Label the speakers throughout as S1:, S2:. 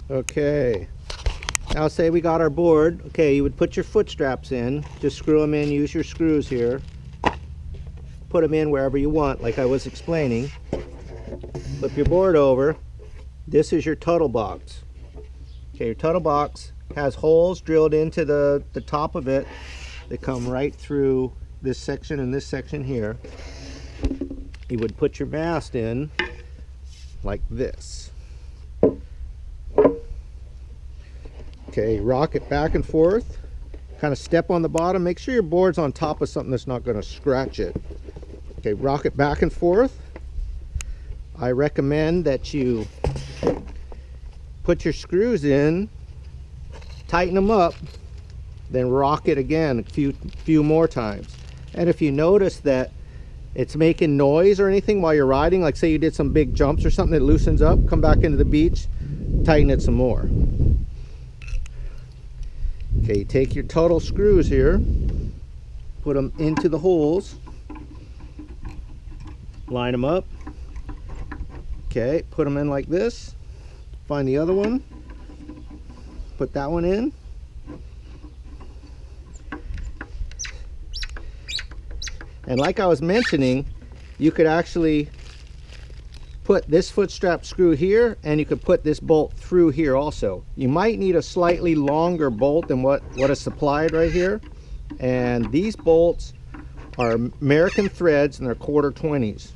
S1: Okay, now say we got our board. Okay, you would put your foot straps in, just screw them in, use your screws here, put them in wherever you want like I was explaining. Flip your board over. This is your tuttle box. Okay, your tuttle box has holes drilled into the top of it that come right through this section and this section here. You would put your mast in like this. Okay, rock it back and forth, kind of step on the bottom, make sure your board's on top of something that's not going to scratch it. Okay, rock it back and forth. I recommend that you put your screws in, tighten them up, then rock it again a few more times. And if you notice that it's making noise or anything while you're riding, like say you did some big jumps or something that loosens up, come back into the beach, tighten it some more. Okay, take your tuttle screws here, put them into the holes, line them up. Okay, put them in like this. Find the other one, put that one in. And like I was mentioning, you could actually put this foot strap screw here, and you could put this bolt through here also. You might need a slightly longer bolt than what is supplied right here. And these bolts are American threads, and they're 1/4 20s.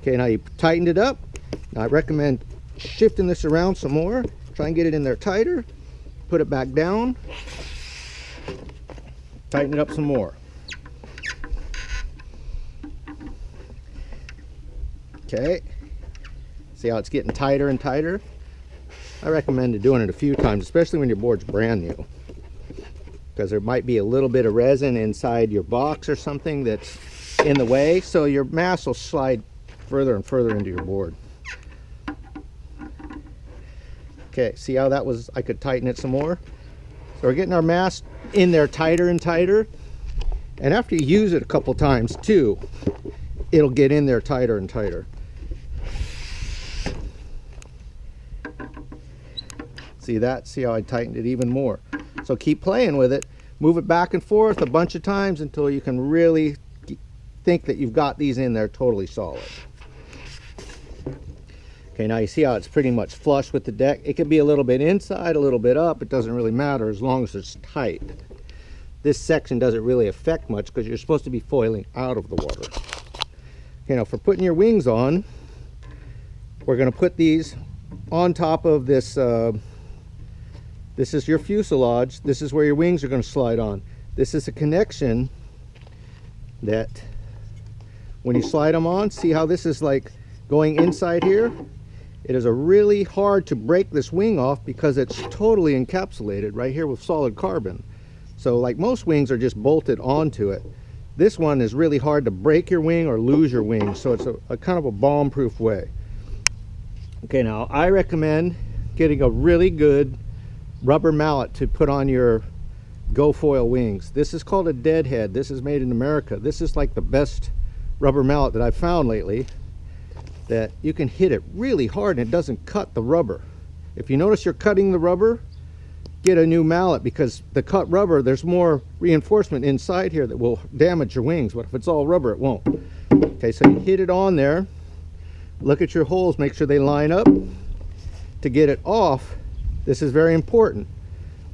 S1: Okay, now you tightened it up. Now I recommend shifting this around some more. Try and get it in there tighter. Put it back down. Tighten it up some more. Okay, see how it's getting tighter and tighter? I recommend doing it a few times, especially when your board's brand new, because there might be a little bit of resin inside your box or something that's in the way, so your mast will slide further and further into your board. Okay, see how that was? I could tighten it some more. So we're getting our mast in there tighter and tighter, and after you use it a couple times too, it'll get in there tighter and tighter. See that? See how I tightened it even more? So keep playing with it. Move it back and forth a bunch of times until you can really think that you've got these in there totally solid. Okay, now you see how it's pretty much flush with the deck. It could be a little bit inside, a little bit up. It doesn't really matter as long as it's tight. This section doesn't really affect much because you're supposed to be foiling out of the water. Okay, now for putting your wings on, we're going to put these on top of this. This is your fuselage. This is where your wings are going to slide on. This is a connection that when you slide them on, see how this is like going inside here? It is really hard to break this wing off because it's totally encapsulated right here with solid carbon. So like most wings are just bolted onto it. This one is really hard to break your wing or lose your wing, so it's a kind of a bomb-proof way. Okay, now I recommend getting a really good rubber mallet to put on your GoFoil wings. This is called a Deadhead. This is made in America. This is like the best rubber mallet that I've found lately, that you can hit it really hard and it doesn't cut the rubber. If you notice you're cutting the rubber, get a new mallet, because the cut rubber, there's more reinforcement inside here that will damage your wings, but if it's all rubber, it won't. Okay, so you hit it on there, look at your holes, make sure they line up. To get it off, this is very important.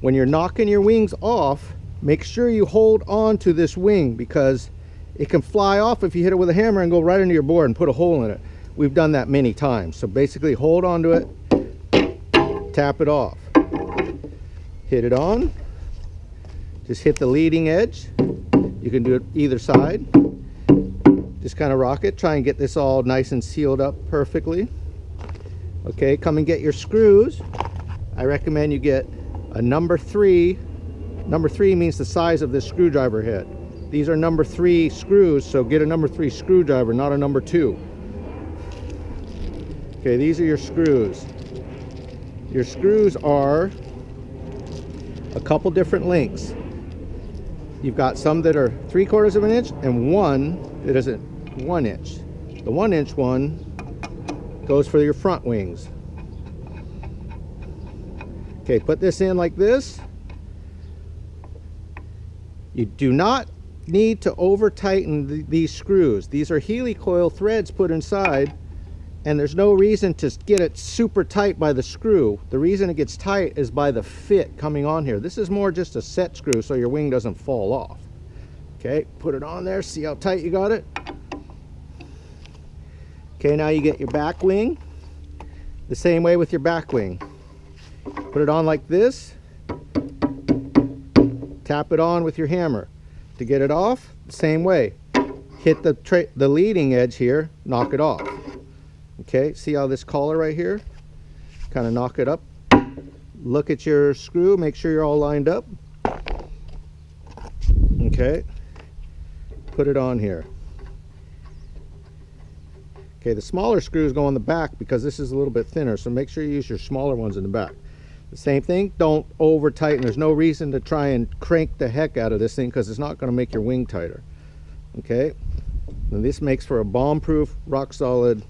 S1: When you're knocking your wings off, make sure you hold on to this wing, because it can fly off if you hit it with a hammer and go right into your board and put a hole in it. We've done that many times. So basically hold on to it, tap it off, hit it on, just hit the leading edge. You can do it either side. Just kind of rock it, try and get this all nice and sealed up perfectly. Okay, come and get your screws. I recommend you get a number 3. Number 3 means the size of this screwdriver head. These are number 3 screws, so get a number 3 screwdriver, not a number 2. Okay, these are your screws. Your screws are a couple different lengths. You've got some that are 3/4 of an inch and one that isn't 1 inch. The 1 inch one goes for your front wings. Okay, put this in like this. You do not need to over tighten these screws. These are helicoil threads put inside, and there's no reason to get it super tight by the screw. The reason it gets tight is by the fit coming on here. This is more just a set screw so your wing doesn't fall off. Okay, put it on there, see how tight you got it. Okay, now you get your back wing. The same way with your back wing. Put it on like this. Tap it on with your hammer. To get it off, same way. Hit the leading edge here, knock it off. Okay, see how this collar right here? Kind of knock it up. Look at your screw, make sure you're all lined up. Okay, put it on here. Okay, the smaller screws go on the back because this is a little bit thinner, so make sure you use your smaller ones in the back. The same thing, don't over tighten. There's no reason to try and crank the heck out of this thing because it's not going to make your wing tighter. Okay, and this makes for a bomb-proof, rock-solid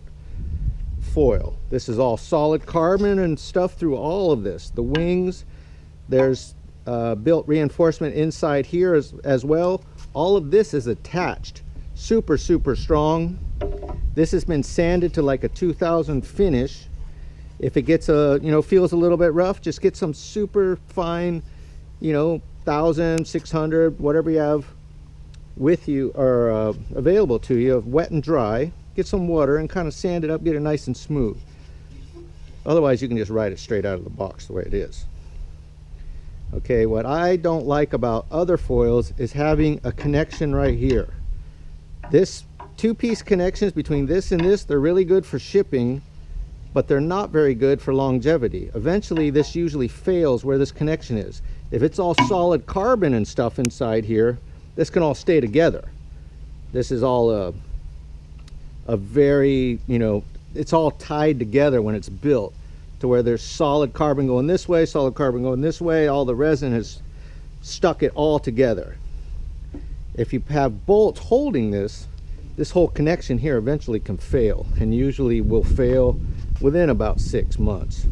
S1: foil. This is all solid carbon and stuff through all of this. The wings, there's built reinforcement inside here as well. All of this is attached. Super, super strong. This has been sanded to like a 2000 finish. If it gets feels a little bit rough, just get some super fine, 1600, whatever you have with you or available to you, of wet and dry. Get some water and kind of sand it up, get it nice and smooth. Otherwise, you can just ride it straight out of the box the way it is. Okay, what I don't like about other foils is having a connection right here. This two-piece connections between this and this, they're really good for shipping, but they're not very good for longevity. Eventually, this usually fails where this connection is. If it's all solid carbon and stuff inside here, this can all stay together. This is all a very, it's all tied together when it's built to where there's solid carbon going this way, solid carbon going this way. All the resin has stuck it all together. If you have bolts holding this whole connection here eventually can fail, and usually will fail within about 6 months.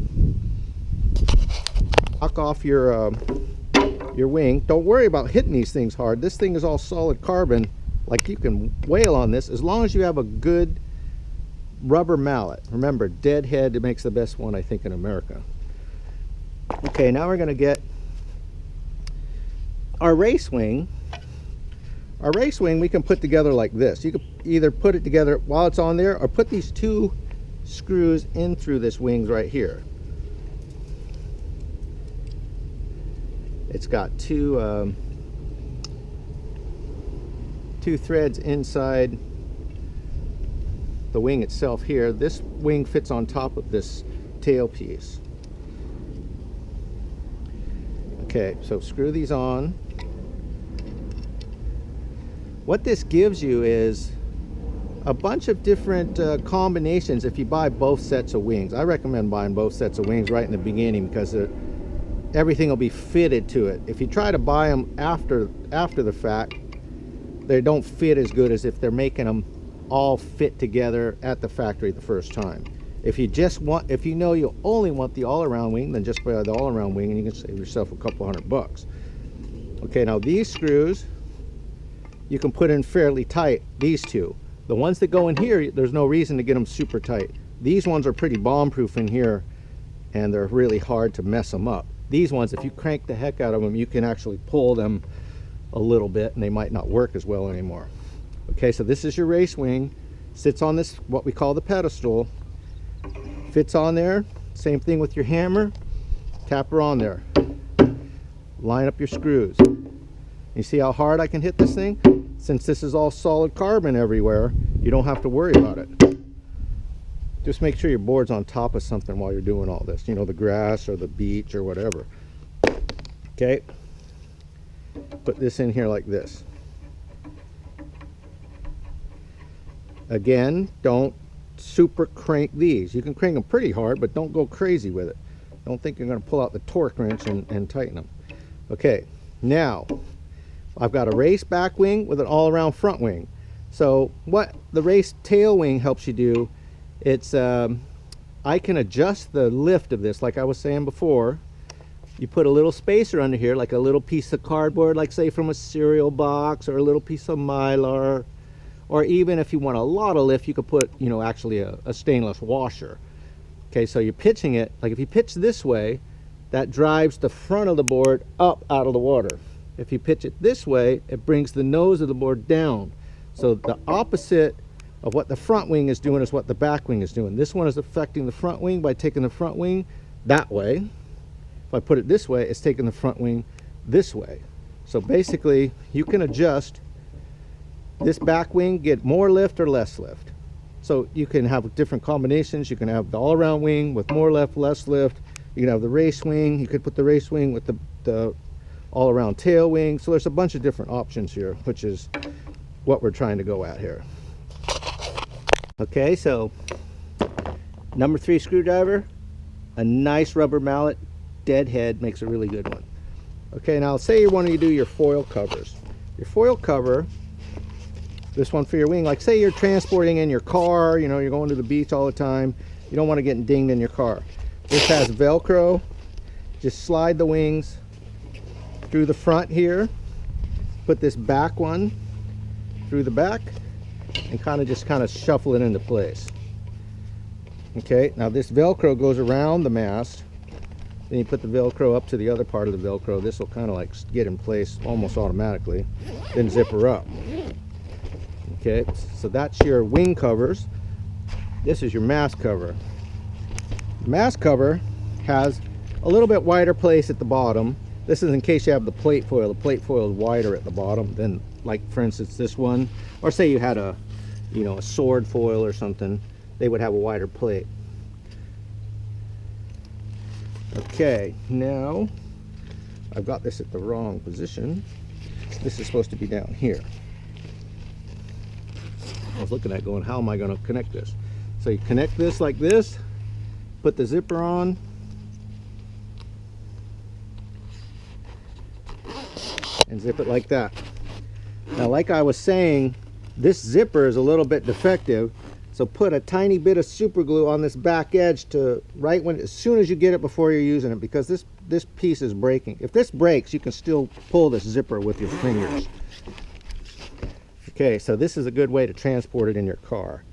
S1: Knock off your wing. Don't worry about hitting these things hard. This thing is all solid carbon. Like, you can wail on this as long as you have a good rubber mallet. Remember, deadhead makes the best one, I think, in America. Okay, now we're going to get our race wing. Our race wing we can put together like this. You can either put it together while it's on there or put these two screws in through this wings right here. It's got two threads inside the wing itself here. This wing fits on top of this tail piece. Okay, so screw these on. What this gives you is a bunch of different combinations if you buy both sets of wings. I recommend buying both sets of wings right in the beginning because everything will be fitted to it. If you try to buy them after the fact, they don't fit as good as if they're making them all fit together at the factory the first time. If you know you only want the all-around wing, then just buy the all-around wing and you can save yourself a couple $100. Okay, now these screws you can put in fairly tight, these two. The ones that go in here, there's no reason to get them super tight. These ones are pretty bomb-proof in here, and they're really hard to mess them up. These ones, if you crank the heck out of them, you can actually pull them a little bit, and they might not work as well anymore. Okay, so this is your race wing. Sits on this, what we call the pedestal. Fits on there. Same thing with your hammer. Tap her on there. Line up your screws. You see how hard I can hit this thing? Since this is all solid carbon everywhere, you don't have to worry about it. Just make sure your board's on top of something while you're doing all this. The grass or the beach or whatever. Okay. Put this in here like this. Again, don't super crank these. You can crank them pretty hard, but don't go crazy with it. Don't think you're going to pull out the torque wrench and tighten them. Okay, now I've got a race back wing with an all-around front wing. So what the race tail wing helps you do, it's I can adjust the lift of this like I was saying before. You put a little spacer under here, like a little piece of cardboard, like say from a cereal box, or a little piece of Mylar, or even if you want a lot of lift, you could put, you know, actually a stainless washer. Okay, so you're pitching it, like if you pitch this way, that drives the front of the board up out of the water. If you pitch it this way, it brings the nose of the board down. So the opposite of what the front wing is doing is what the back wing is doing. This one is affecting the front wing by taking the front wing that way. If I put it this way, it's taking the front wing this way. So basically, you can adjust this back wing, get more lift or less lift. So you can have different combinations. You can have the all-around wing with more lift, less lift. You can have the race wing. You could put the race wing with the all-around tail wing. So there's a bunch of different options here, which is what we're trying to go at here. Okay, so number 3 screwdriver, a nice rubber mallet, dead head makes a really good one. Okay, now say you want to do your foil covers. Your foil cover, this one for your wing, like say you're transporting in your car, you know, you're going to the beach all the time, you don't want to get dinged in your car. This has Velcro. Just slide the wings through the front here, put this back one through the back, and kind of shuffle it into place. Okay, now this Velcro goes around the mast. Then you put the Velcro up to the other part of the Velcro. This will kind of like get in place almost automatically. Then zip her up. Okay, so that's your wing covers. This is your mast cover. The mast cover has a little bit wider place at the bottom. This is in case you have the plate foil. The plate foil is wider at the bottom than, like for instance this one, or say you had a, you know, a sword foil or something, they would have a wider plate. Okay, now I've got this at the wrong position. This is supposed to be down here. I was looking at going, how am I going to connect this? So you connect this like this, put the zipper on, and zip it like that. Now, like I was saying, this zipper is a little bit defective, so put a tiny bit of super glue on this back edge to right when, as soon as you get it before you're using it, because this piece is breaking. If this breaks, you can still pull this zipper with your fingers. Okay, so this is a good way to transport it in your car.